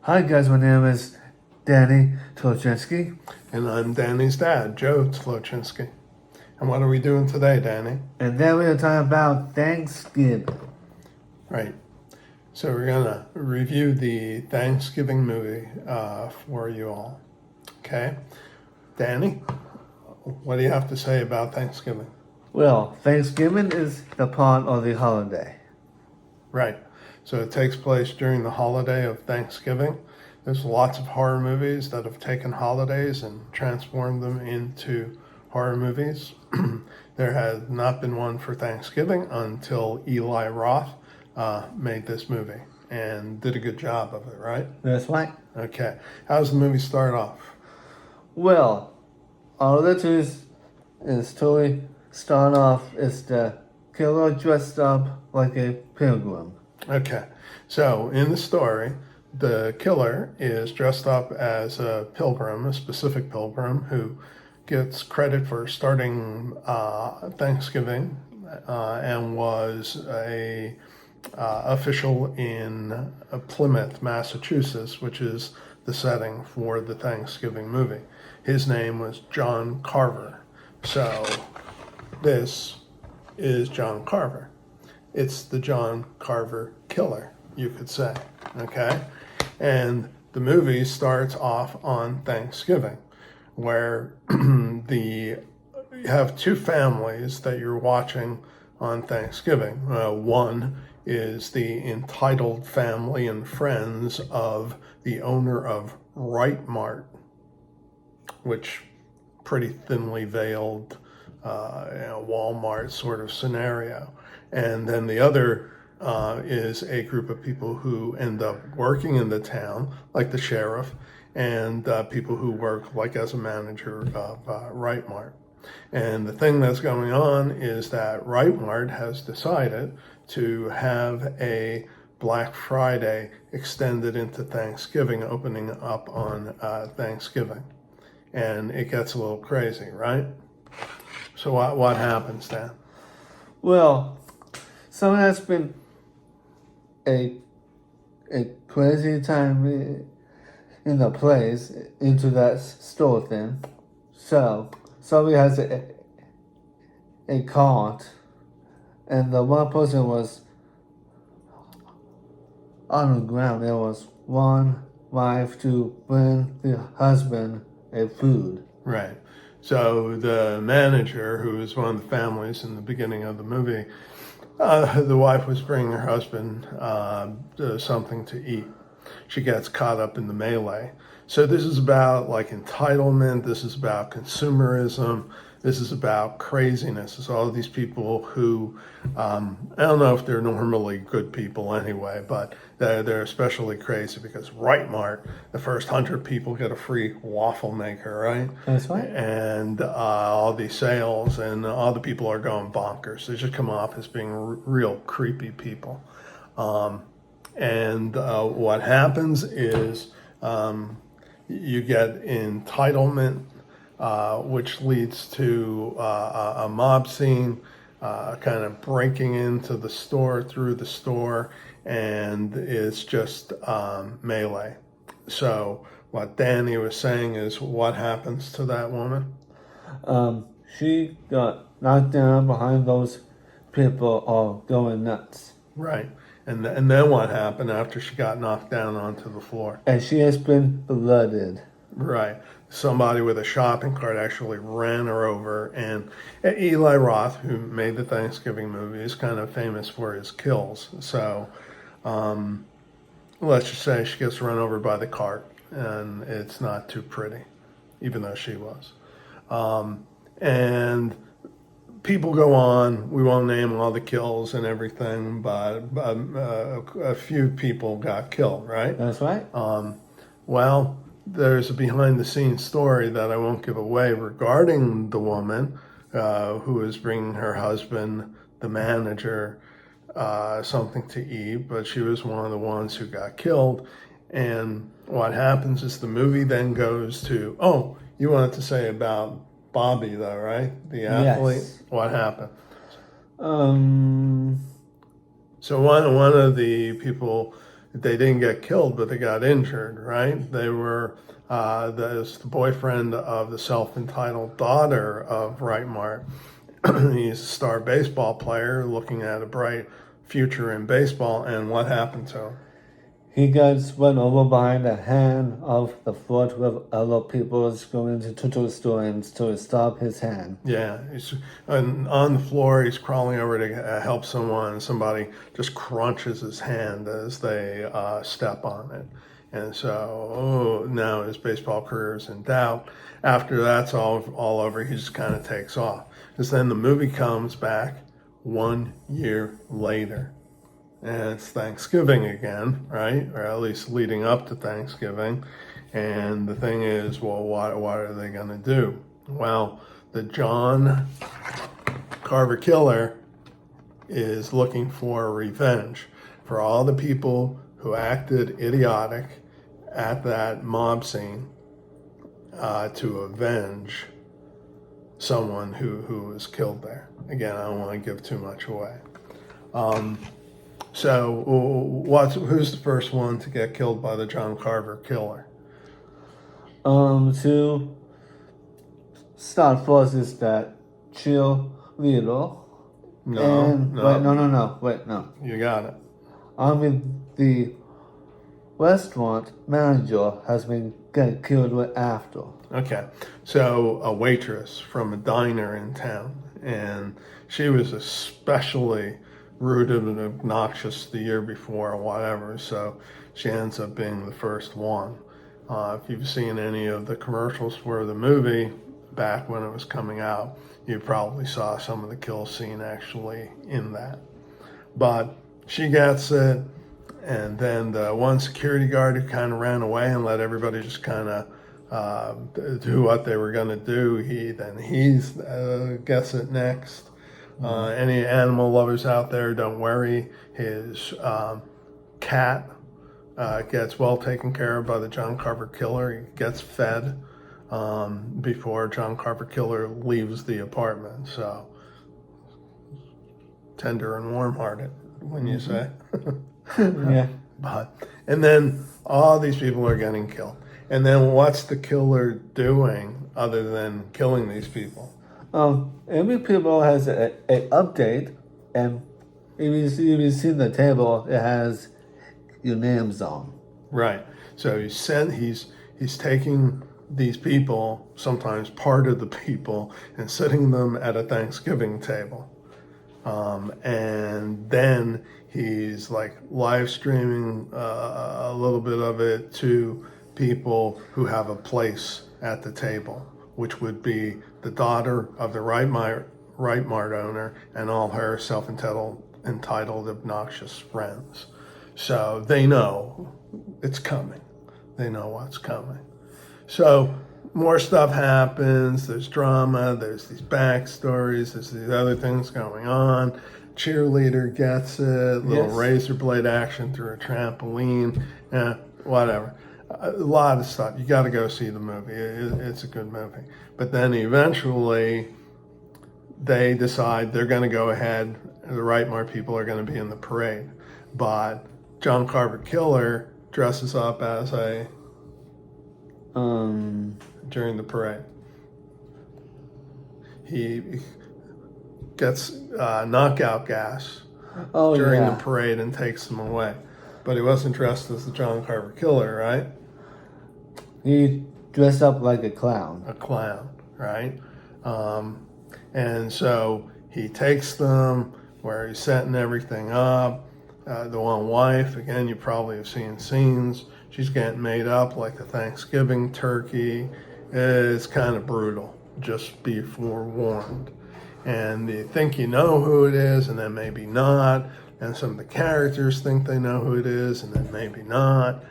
Hi guys, my name is Danny Tolchinsky, And I'm Danny's dad, Joe Tlochinski. And what are we doing today, Danny? and then we're talking about Thanksgiving. Right. So we're going to review the Thanksgiving movie for you all. Okay? Danny, what do you have to say about Thanksgiving? Well, Thanksgiving is the part of the holiday. Right. So it takes place during the holiday of Thanksgiving. There's lots of horror movies that have taken holidays and transformed them into horror movies. There has not been one for Thanksgiving until Eli Roth made this movie and did a good job of it, right? That's right. Okay. How does the movie start off? Well, all the twos is totally start off is the killer dressed up like a pilgrim. Okay. So in the story, the killer is dressed up as a pilgrim, a specific pilgrim who gets credit for starting Thanksgiving and was a official in Plymouth, Massachusetts, which is the setting for the Thanksgiving movie. His name was John Carver. So this is John Carver. It's the John Carver killer, you could say. Okay? And the movie starts off on Thanksgiving, where you have two families that you're watching on Thanksgiving. One is the entitled family and friends of the owner of Right Mart, which pretty thinly veiled Walmart sort of scenario. And then the other is a group of people who end up working in the town, like the sheriff, and people who work like as a manager of Right Mart. And the thing that's going on is that Right Mart has decided to have a Black Friday extended into Thanksgiving, opening up on Thanksgiving. And it gets a little crazy, right? So what happens then? Well, so has been a crazy time in the place into that store thing. So somebody has a cart, and the one person was on the ground. There was one wife to bring the husband a food. Right. So the manager, who was one of the families in the beginning of the movie, the wife was bringing her husband something to eat. She gets caught up in the melee. So this is about like entitlement. This is about consumerism. This is about craziness. It's all of these people who, I don't know if they're normally good people anyway, but they're especially crazy because Right Mart, the first 100 people get a free waffle maker, right? That's right. And all these sales, and all the people are going bonkers. They just come off as being real creepy people. And what happens is you get entitlement, which leads to a mob scene, kind of breaking into the store through the store, and it's just melee. So what Danny was saying is, what happens to that woman? She got knocked down behind those people all going nuts. Right. And then what happened after she got knocked down onto the floor? And she has been blooded. Right. Somebody with a shopping cart actually ran her over. And Eli Roth, who made the Thanksgiving movie, is kind of famous for his kills. So let's just say she gets run over by the cart, and it's not too pretty, even though she was. And people go on. We won't name all the kills and everything, but a few people got killed, right? That's right. Well, there's a behind the scenes story that I won't give away regarding the woman who was bringing her husband, the manager, something to eat, but she was one of the ones who got killed. And what happens is the movie then goes to, oh, you wanted to say about Bobby, though, right? The athlete. Yes. What happened? Um, So one of the people they didn't get killed, but they got injured, right? They were the boyfriend of the self-entitled daughter of Reitmar. He's a star baseball player looking at a bright future in baseball, and what happened to him? He gets run over by the hand of the foot with other people going to the store and to stop his hand. Yeah, he's on the floor. He's crawling over to help someone. Somebody just crunches his hand as they step on it. And so, now his baseball career is in doubt. After that's all over, he just kind of takes off. Because then the movie comes back 1 year later. And it's Thanksgiving again, right? Or at least leading up to Thanksgiving. And the thing is, well, what are they going to do? Well, the John Carver killer is looking for revenge for all the people who acted idiotic at that mob scene to avenge someone who was killed there. Again, I don't want to give too much away. So, who's the first one to get killed by the John Carver killer? To start first is that cheerleader. No. You got it. The restaurant manager has been get killed right after. Okay, so a waitress from a diner in town, and she was especially rude and obnoxious the year before or whatever, so she ends up being the first one. If you've seen any of the commercials for the movie back when it was coming out, you probably saw some of the kill scene actually in that. But she gets it, and then the one security guard who kind of ran away and let everybody just kind of do what they were going to do, he gets it next. Any animal lovers out there, don't worry. His cat gets well taken care of by the John Carver killer. He gets fed before John Carver killer leaves the apartment. So tender and warm-hearted, when you say. Yeah. And then all these people are getting killed. And then what's the killer doing other than killing these people? Every people has a update, and if you see the table, it has your names on. Right. So he's taking these people, sometimes part of the people, and sitting them at a Thanksgiving table. And then he's like live streaming a little bit of it to people who have a place at the table, which would be the daughter of the Reitmar owner and all her self-entitled, obnoxious friends. So they know it's coming. They know what's coming. So more stuff happens. There's drama. There's these backstories. There's these other things going on. Cheerleader gets it. Little razor blade action through a trampoline. Whatever. A lot of stuff. You got to go see the movie. It's a good movie. But then eventually they decide they're going to go ahead. The Reitmar people are going to be in the parade. But John Carver killer dresses up as a during the parade. He gets knockout gas during the parade and takes them away. But he wasn't dressed as the John Carver killer, right? He dressed up like a clown. A clown, right? And so he takes them where he's setting everything up. The one wife, again, you probably have seen scenes. She's getting made up like the Thanksgiving turkey. It's kind of brutal. Just be forewarned. And you think you know who it is, and then maybe not. And some of the characters think they know who it is, and then maybe not.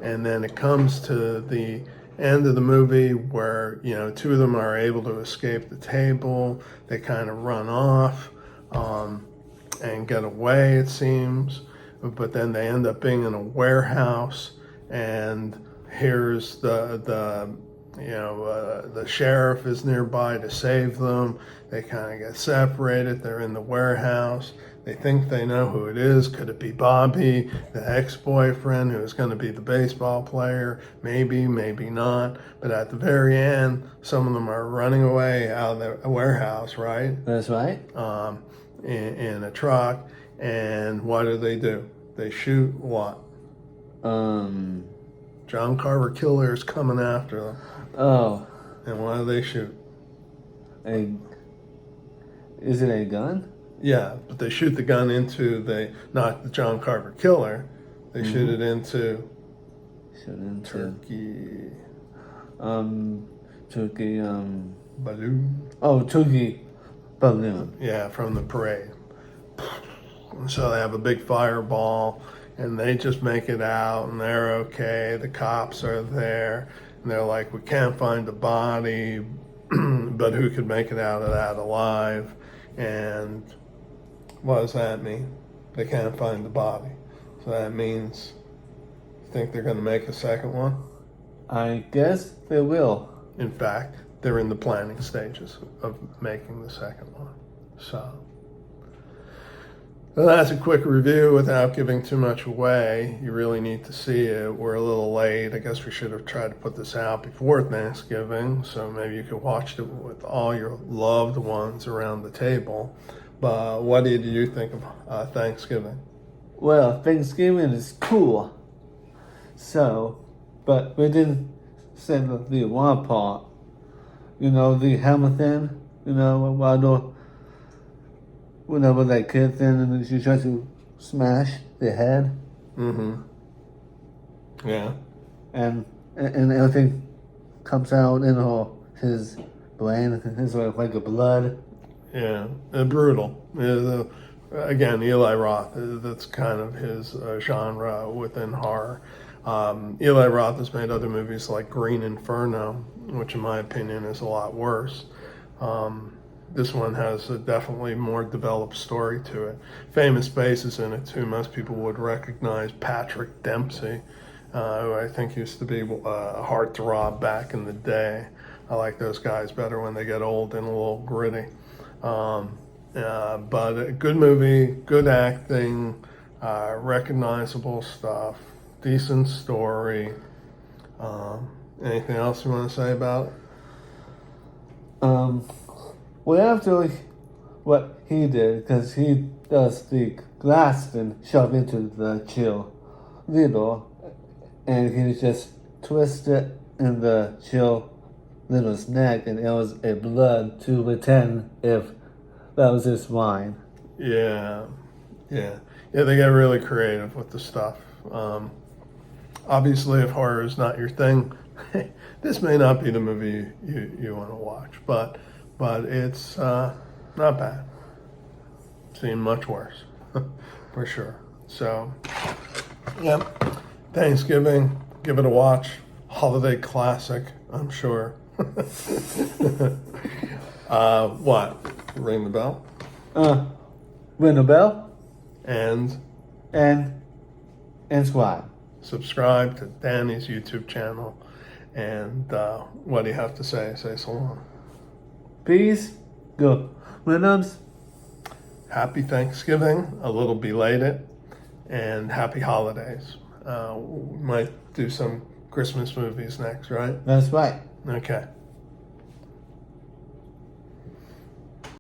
And then it comes to the end of the movie where, two of them are able to escape the table. They kind of run off and get away, it seems. But then they end up being in a warehouse, and here's the sheriff is nearby to save them. They kind of get separated. They're in the warehouse. They think they know who it is. Could it be Bobby, the ex-boyfriend who is going to be the baseball player? Maybe, maybe not. But at the very end, some of them are running away out of the warehouse, right? That's right. In a truck. And what do? They shoot what? John Carver Killer is coming after them. Oh, And what do they shoot? is it a gun? Yeah, but they shoot the gun into not the John Carver Killer. They shoot it into turkey Turkey, balloon. oh, turkey balloon. Yeah, from the parade. So they have a big fireball, and they just make it out, and they're okay. The cops are there, and they're like, we can't find the body, but who could make it out of that alive? And what does that mean? They can't find the body. So that means, you think they're going to make a second one? I guess they will. In fact, they're in the planning stages of making the second one. So, well, that's a quick review without giving too much away. You really need to see it. We're a little late. I guess we should have tried to put this out before Thanksgiving, so maybe you could watch it with all your loved ones around the table. But what did you think of Thanksgiving? Well, Thanksgiving is cool. So, but we didn't say the one part. You know, the Hamilton, you know, whenever that kid thing and she tries to smash the head. Mm-hmm. Yeah. And everything comes out in his brain. It's like a blood. Yeah, brutal. Again, Eli Roth, that's kind of his genre within horror. Eli Roth has made other movies like Green Inferno, which in my opinion is a lot worse. This one has a definitely more developed story to it. Famous faces in it too. Most people would recognize Patrick Dempsey, who I think used to be a heartthrob back in the day. I like those guys better when they get old and a little gritty. But a good movie, good acting, recognizable stuff, decent story. Anything else you want to say about it? Well, after what he did, because he does the glass and shove into the chill needle, and he just twisted in the chill needle's neck, and it was a blood to pretend if that was his wine. Yeah. They get really creative with the stuff. Obviously, if horror is not your thing, this may not be the movie you want to watch, but it's not bad. Seen much worse, for sure. So, yeah, Thanksgiving, give it a watch. Holiday classic, I'm sure. What? Ring the bell? Ring the bell And subscribe. subscribe to Danny's YouTube channel. And what do you have to say? Say so long. Peace. Go. Williams. Happy Thanksgiving, a little belated, and happy holidays. We might do some Christmas movies next, right? That's right. Okay.